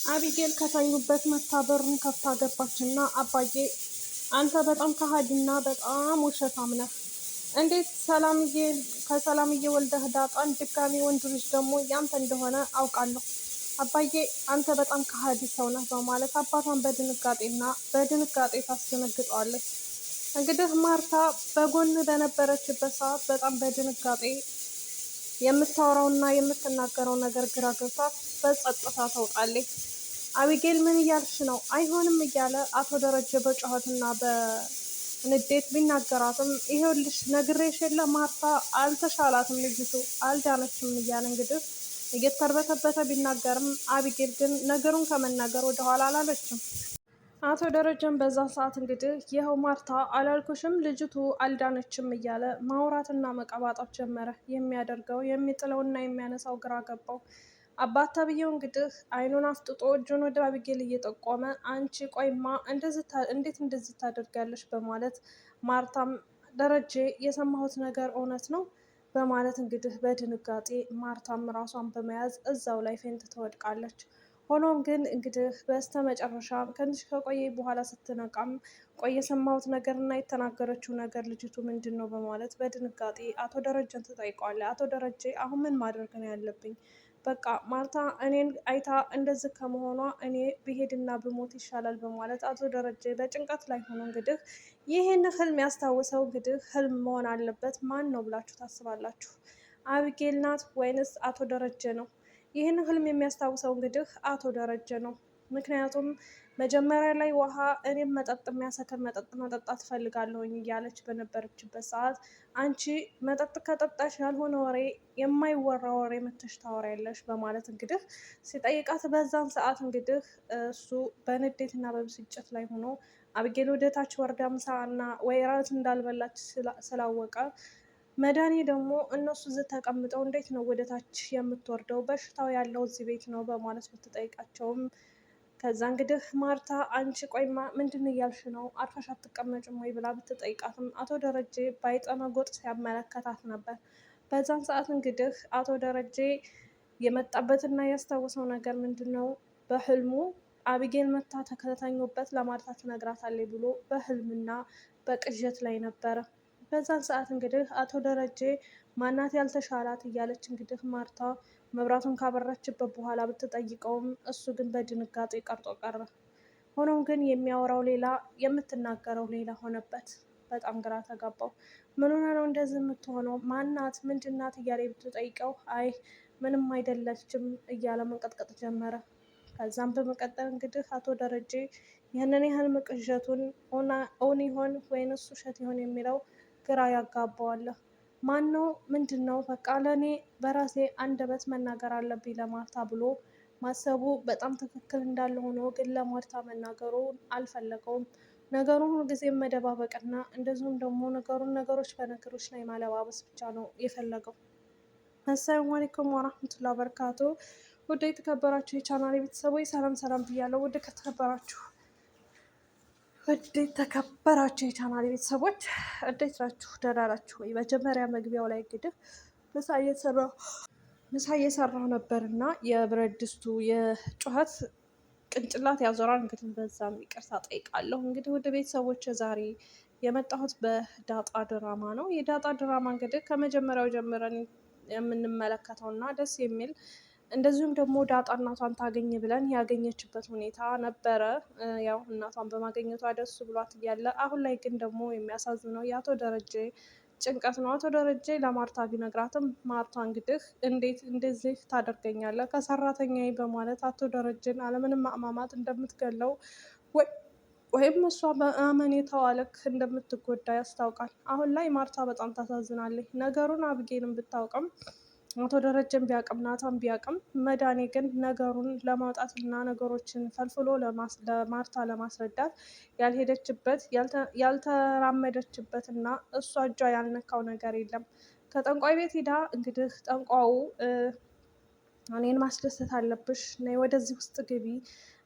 አቢጌል ከተኙበት መታ በሩን ከፍታ ገባችና አባዬ አንተ በጣም ከሃዲና በጣም ውሸታም ነህ። እንዴት ከሰላምዬ ወልደህ ዳጣን ድጋሚ ወንድ ልጅ ደግሞ ያንተ እንደሆነ አውቃለሁ። አባዬ አንተ በጣም ከሃዲ ሰው ነህ በማለት አባቷን በድንጋጤ ታስደነግጠዋለች። እንግዲህ ማርታ በጎን በነበረችበት ሰዓት በጣም በድንጋጤ የምታወራውና የምትናገረው ነገር ግራ ገብቷት በጸጥታ ተውጣለች። አቢጌል ምን እያልሽ ነው? አይሆንም እያለ አቶ ደረጀ በጩኸትና በንዴት ቢናገራትም ይሄውልሽ ነግሬሽ የለ ማርታ አልተሻላትም፣ ልጅቱ አልዳነችም እያለ እንግዲህ እየተርበተበተ ቢናገርም አቢጌል ግን ነገሩን ከመናገር ወደኋላ አላለችም። አቶ ደረጀን በዛ ሰዓት እንግዲህ ይኸው ማርታ አላልኩሽም ልጅቱ አልዳነችም እያለ ማውራትና መቀባጣት ጀመረ። የሚያደርገው የሚጥለውና የሚያነሳው ግራ ገባው። አባት ተብዬው እንግዲህ አይኑን አፍጥጦ እጁን ወደ አቢጌል እየጠቆመ አንቺ ቆይማ እንዴት እንደዚህ ታደርጋለች በማለት ማርታም ደረጀ የሰማሁት ነገር እውነት ነው በማለት እንግዲህ በድንጋጤ ማርታም ራሷን በመያዝ እዛው ላይ ፌንት ትወድቃለች። ሆኖም ግን እንግዲህ በስተ መጨረሻ ትንሽ ከቆየ በኋላ ስትነቃም ቆይ የሰማሁት ነገር እና የተናገረችው ነገር ልጅቱ ምንድን ነው በማለት በድንጋጤ አቶ ደረጀን ትጠይቀዋለች። አቶ ደረጀ አሁን ምን ማድረግ ነው ያለብኝ? በቃ ማርታ እኔን አይታ እንደዚህ ከመሆኗ እኔ ብሄድና ብሞት ይሻላል በማለት አቶ ደረጀ በጭንቀት ላይ ሆኖ እንግዲህ ይህን ህልም ያስታውሰው እንግዲህ ህልም መሆን አለበት። ማን ነው ብላችሁ ታስባላችሁ? አቢጌል ናት ወይንስ አቶ ደረጀ ነው? ይህን ህልም የሚያስታውሰው እንግዲህ አቶ ደረጀ ነው። ምክንያቱም መጀመሪያ ላይ ውሃ እኔም መጠጥ የሚያሰክር መጠጥ መጠጣት ትፈልጋለሁኝ እያለች በነበረችበት ሰዓት አንቺ መጠጥ ከጠጣሽ ያልሆነ ወሬ የማይወራ ወሬ መተሽ ታወሪያለሽ በማለት እንግዲህ ሲጠይቃት በዛን ሰዓት እንግዲህ እሱ በንዴትና በብስጭት ላይ ሆኖ አቢጌል ወደታች ወርዳ ምሳና ወይ ራት እንዳልበላች ስላወቀ መድኃኒ ደግሞ እነሱ እዚህ ተቀምጠው እንዴት ነው ወደታች የምትወርደው? በሽታው ያለው እዚህ ቤት ነው በማለት ብትጠይቃቸውም ከዛ እንግዲህ ማርታ አንቺ ቆይማ ምንድን እያልሽ ነው? አርፈሽ አትቀመጭም ወይ ብላ ብትጠይቃትም አቶ ደረጀ ባይጠመጎጥ ሲያመለከታት ነበር። በዛን ሰዓት እንግዲህ አቶ ደረጀ የመጣበትና ያስታወሰው ነገር ምንድን ነው? በህልሙ አቢጌል መታ ከተኙበት ለማርታ ትነግራታለች ብሎ በህልምና በቅዠት ላይ ነበረ። በዛን ሰዓት እንግዲህ አቶ ደረጀ ማናት ያልተሻላት እያለች እንግዲህ ማርታ መብራቱን ካበራችበት በኋላ ብትጠይቀውም እሱ ግን በድንጋጤ ቀርጦ ቀረ። ሆኖም ግን የሚያወራው ሌላ የምትናገረው ሌላ ሆነበት። በጣም ግራ ተጋባው። ምን ሆነ ነው እንደዚህ የምትሆነው? ማናት ምንድናት እያለ ብትጠይቀው አይ ምንም አይደለችም እያለ መንቀጥቀጥ ጀመረ። ከዛም በመቀጠል እንግዲህ አቶ ደረጀ ይህንን ያህል ቅዠቱን እውን ይሆን ወይንስ ውሸት ይሆን የሚለው ግራ ያጋባዋል። ማን ነው ምንድን ነው? በቃ ለእኔ በራሴ አንደበት መናገር አለብኝ ለማርታ ብሎ ማሰቡ በጣም ትክክል እንዳለ ሆኖ ግን ለማርታ መናገሩን አልፈለገውም። ነገሩን ሁልጊዜም መደባበቅና እንደዚሁም ደግሞ ነገሮች በነገሮች ላይ ማለባበስ ብቻ ነው የፈለገው። አሰላሙ አለይኩም ወራህመቱላሂ ወበረካቱ። ውድ የተከበራችሁ የቻናሌ ቤተሰቦች ሰላም ብያለሁ። ውድ የተከበራችሁ የቻናሌ ቤተሰቦች እንዴት ናችሁ? ደህና ናችሁ ወይ? መጀመሪያ መግቢያው ላይ እንግዲህ ምሳ እየሰራሁ ነበር እና የብረት ድስቱ የጩኸት ቅንጭላት ያዞራል። እንግዲህ በዛም ይቅርታ ጠይቃለሁ። እንግዲህ ወደ ቤተሰቦች ዛሬ የመጣሁት በዳጣ ድራማ ነው። የዳጣ ድራማ እንግዲህ ከመጀመሪያው ጀምረን የምንመለከተው እና ደስ የሚል እንደዚሁም ደግሞ ዳጣ እናቷን ታገኝ ብለን ያገኘችበት ሁኔታ ነበረ። ያው እናቷን በማገኘቷ ደስ ብሏት እያለ አሁን ላይ ግን ደግሞ የሚያሳዝነው የአቶ ደረጀ ጭንቀት ነው። አቶ ደረጀ ለማርታ ቢነግራትም ማርታ እንግዲህ እንዴት እንደዚህ ታደርገኛለህ ከሰራተኛዬ በማለት አቶ ደረጀን አለምንም ማቅማማት እንደምትገለው ወይም እሷ በአመኔታዋ ልክ እንደምትጎዳ ያስታውቃል። አሁን ላይ ማርታ በጣም ታሳዝናለች። ነገሩን አብጌልን ብታውቅም አቶ ደረጀን ቢያቅም ናታን ቢያቅም መድኃኒ ግን ነገሩን ለማውጣት እና ነገሮችን ፈልፍሎ ለማርታ ለማስረዳት ያልሄደችበት ያልተራመደችበት እና እሷ እጇ ያልነካው ነገር የለም። ከጠንቋይ ቤት ሂዳ እንግዲህ ጠንቋዩ እኔን ማስደሰት አለብሽ ነይ ወደዚህ ውስጥ ግቢ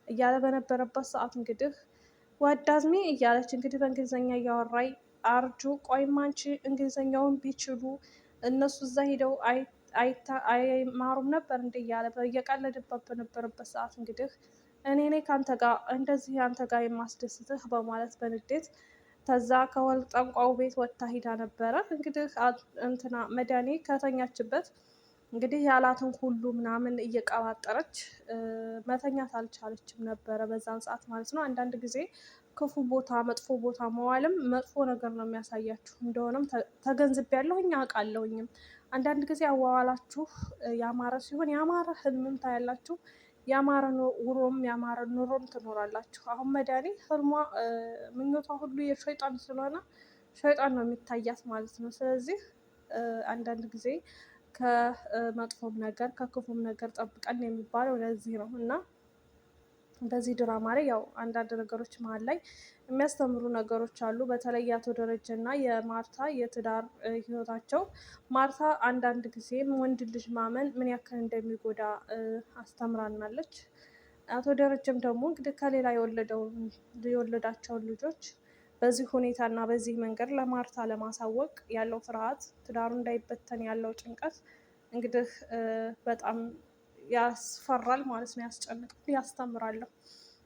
እያለ በነበረበት ሰዓት እንግዲህ ወዳዝሜ እያለች እንግዲህ በእንግሊዝኛ እያወራይ አርጁ ቆይማ አንቺ እንግሊዝኛውን ቢችሉ እነሱ እዛ ሂደው አይማሩም ነበር እንደ እያለ እየቀለድባት በነበረበት ሰዓት እንግዲህ እኔ ከአንተ ጋር እንደዚህ አንተ ጋር የማስደስትህ በማለት በንዴት ከዛ ከወል ጠንቋው ቤት ወጥታ ሂዳ ነበረ። እንግዲህ እንትና መድኃኒ ከተኛችበት እንግዲህ ያላትን ሁሉ ምናምን እየቀባጠረች መተኛት አልቻለችም ነበረ በዛን ሰዓት ማለት ነው። አንዳንድ ጊዜ ክፉ ቦታ መጥፎ ቦታ መዋልም መጥፎ ነገር ነው የሚያሳያችሁ እንደሆነም ተገንዝቤያለሁኝ አውቃለሁኝም። አንዳንድ ጊዜ አዋዋላችሁ ያማረ ሲሆን ያማረ ህልምም ታያላችሁ፣ ያማረ ውሮም ያማረ ኑሮም ትኖራላችሁ። አሁን መድኃኒት ህልሟ ምኞቷ ሁሉ የሸይጣን ስለሆነ ሸይጣን ነው የሚታያት ማለት ነው። ስለዚህ አንዳንድ ጊዜ ከመጥፎም ነገር ከክፉም ነገር ጠብቀን የሚባለው ለዚህ ነው እና በዚህ ድራማ ላይ ያው አንዳንድ ነገሮች መሀል ላይ የሚያስተምሩ ነገሮች አሉ። በተለይ የአቶ ደረጀ እና የማርታ የትዳር ህይወታቸው ማርታ አንዳንድ ጊዜም ወንድ ልጅ ማመን ምን ያክል እንደሚጎዳ አስተምራናለች። አቶ ደረጀም ደግሞ እንግዲህ ከሌላ የወለዳቸውን ልጆች በዚህ ሁኔታ እና በዚህ መንገድ ለማርታ ለማሳወቅ ያለው ፍርሃት፣ ትዳሩ እንዳይበተን ያለው ጭንቀት እንግዲህ በጣም ያስፈራል ማለት ነው። ያስጨንቃል፣ ያስተምራለሁ።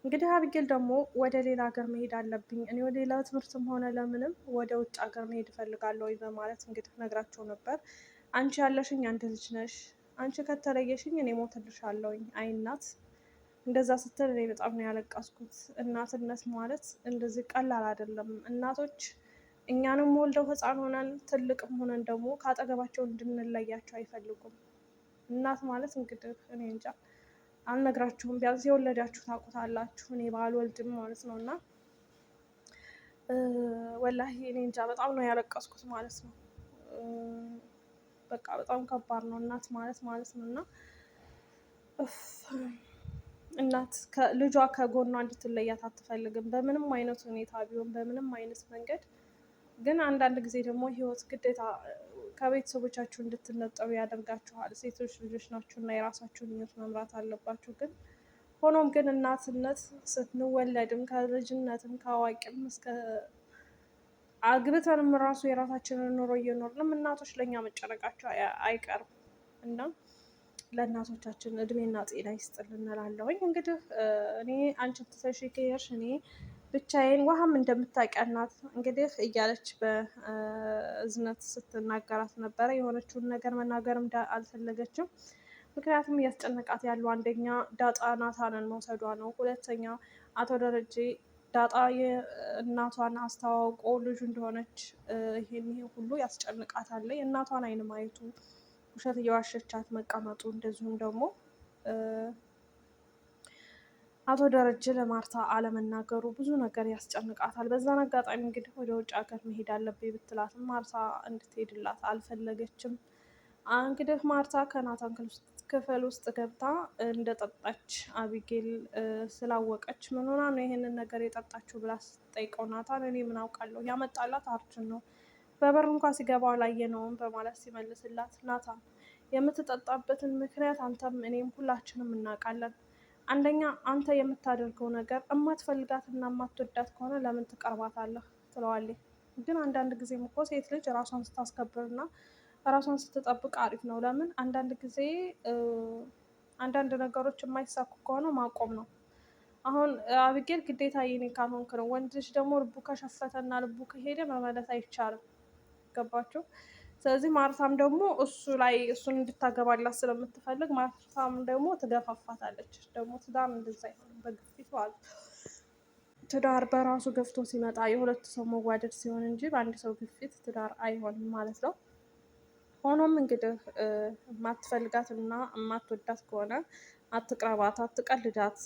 እንግዲህ አብጌል ደግሞ ወደ ሌላ ሀገር መሄድ አለብኝ እኔ ወደ ሌላ ትምህርትም ሆነ ለምንም ወደ ውጭ ሀገር መሄድ እፈልጋለሁ በማለት እንግዲህ ነግራቸው ነበር። አንቺ ያለሽኝ አንድ ልጅ ነሽ፣ አንቺ ከተለየሽኝ እኔ ሞትልሻለሁኝ። አይ እናት እንደዛ ስትል እኔ በጣም ነው ያለቀስኩት። እናትነት ማለት እንደዚህ ቀላል አይደለም። እናቶች እኛንም ወልደው ህፃን ሆነን ትልቅም ሆነን ደግሞ ከአጠገባቸው እንድንለያቸው አይፈልጉም። እናት ማለት እንግዲህ እኔ እንጃ አልነግራችሁም። ቢያንስ የወለዳችሁ ታውቁታላችሁ። እኔ ባልወልድም ማለት ነው እና ወላሂ እኔ እንጃ በጣም ነው ያለቀስኩት ማለት ነው። በቃ በጣም ከባድ ነው እናት ማለት ነው እና እናት ልጇ ከጎኗ እንድትለያት አትፈልግም በምንም አይነት ሁኔታ ቢሆን በምንም አይነት መንገድ። ግን አንዳንድ ጊዜ ደግሞ ህይወት ግዴታ ከቤተሰቦቻችሁ እንድትነጠሉ ያደርጋችኋል። ሴቶች ልጆች ናችሁ እና የራሳችሁን ህይወት መምራት አለባችሁ። ግን ሆኖም ግን እናትነት ስንወለድም ከልጅነትም ከአዋቂም እስከ አግብተንም ራሱ የራሳችንን ኑሮ እየኖርንም እናቶች ለእኛ መጨነቃቸው አይቀርም እና ለእናቶቻችን እድሜና ጤና ይስጥልን እንላለሁኝ። እንግዲህ እኔ አንቺን ትተሽ ከሄድሽ እኔ ብቻዬን ውሃም እንደምታውቂያት ናት እንግዲህ እያለች በእዝነት ስትናገራት ነበረ። የሆነችውን ነገር መናገርም አልፈለገችም። ምክንያቱም እያስጨነቃት ያለው አንደኛ ዳጣ ናታንን መውሰዷ ነው። ሁለተኛ አቶ ደረጀ ዳጣ የእናቷን አስተዋውቆ ልጁ እንደሆነች ይሄን ሁሉ ያስጨንቃታል። የእናቷን አይን ማየቱ፣ ውሸት እየዋሸቻት መቀመጡ፣ እንደዚሁም ደግሞ አቶ ደረጀ ለማርታ አለመናገሩ ብዙ ነገር ያስጨንቃታል። በዛን አጋጣሚ እንግዲህ ወደ ውጭ ሀገር መሄድ አለብኝ ብትላትም ማርታ እንድትሄድላት አልፈለገችም። እንግዲህ ማርታ ከናታን ክፍል ውስጥ ገብታ እንደጠጣች አቢጌል ስላወቀች ምን ሆና ነው ይሄንን ነገር የጠጣችው ብላ ስትጠይቀው ናታን እኔ ምን አውቃለሁ ያመጣላት አርችን ነው በበር እንኳ ሲገባ አላየነውም በማለት ሲመልስላት፣ ናታን የምትጠጣበትን ምክንያት አንተም እኔም ሁላችንም እናውቃለን። አንደኛ አንተ የምታደርገው ነገር እማትፈልጋት እና እማትወዳት ከሆነ ለምን ትቀርባታለህ ትለዋለች። ግን አንዳንድ ጊዜም እኮ ሴት ልጅ ራሷን ስታስከብርና ራሷን ስትጠብቅ አሪፍ ነው። ለምን አንዳንድ ጊዜ አንዳንድ ነገሮች የማይሳኩ ከሆነ ማቆም ነው። አሁን አብጌል ግዴታ የኔ ካልሆንክ ነው። ወንድ ልጅ ደግሞ ልቡ ከሸፈተና ልቡ ከሄደ መመለስ አይቻልም። ገባችሁ? ስለዚህ ማርታም ደግሞ እሱን እንድታገባላት ስለምትፈልግ ማርታም ደግሞ ትገፋፋታለች። ደግሞ ትዳር እንደዛ አይሆንም በግፊት ማለት ትዳር በራሱ ገፍቶ ሲመጣ የሁለት ሰው መዋደድ ሲሆን እንጂ በአንድ ሰው ግፊት ትዳር አይሆንም ማለት ነው። ሆኖም እንግዲህ የማትፈልጋት እና የማትወዳት ከሆነ አትቅረባት፣ አትቀልዳት።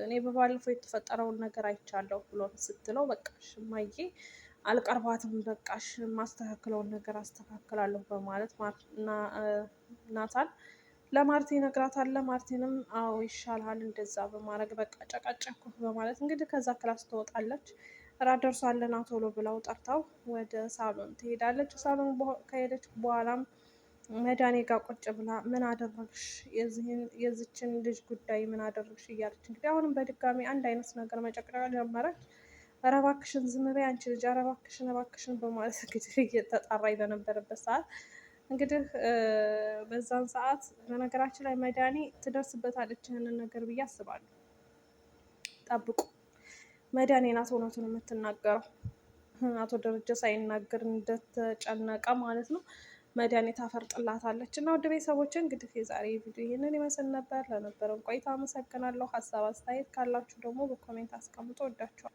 እኔ በባለፈው የተፈጠረውን ነገር አይቻለሁ ብሎ ስትለው በቃሽ እማዬ አልቀርባትም፣ በቃሽ የማስተካክለውን ነገር አስተካክላለሁ በማለት ናታን ለማርቲ ይነግራታል። ማርቲንም አዎ ይሻልሃል እንደዛ በማድረግ በቃ ጨቃጨኩህ በማለት እንግዲህ ከዛ ክላስ ትወጣለች። እራት ደርሷልና ቶሎ ብላው ጠርታው ወደ ሳሎን ትሄዳለች። ሳሎን ከሄደች በኋላም መድኃኔ ጋር ቁጭ ብላ ምን አደረግሽ፣ የዚችን ልጅ ጉዳይ ምን አደረግሽ እያለች እንግዲህ አሁንም በድጋሚ አንድ አይነት ነገር መጨቅጨቅ ጀመረች። ኧረ እባክሽን ዝም በይ አንቺ ልጅ፣ ኧረ እባክሽን እባክሽን በማለት እንግዲህ እየተጣራ በነበረበት ሰዓት እንግዲህ በዛን ሰዓት በነገራችን ላይ መድኃኔ ትደርስበታለች ይህንን ነገር ብዬ አስባለሁ። ጠብቁ። መድኃኔ ናት እውነቱን የምትናገረው። አቶ ደረጀ ሳይናገር እንደተጨነቀ ማለት ነው። መድኃኒት ታፈርጥላታለች። እና ውድ ቤተሰቦች እንግዲህ የዛሬ ቪዲዮ ይህንን ይመስል ነበር። ለነበረን ቆይታ አመሰግናለሁ። ሀሳብ አስተያየት ካላችሁ ደግሞ በኮሜንት አስቀምጦ ወዳችኋል።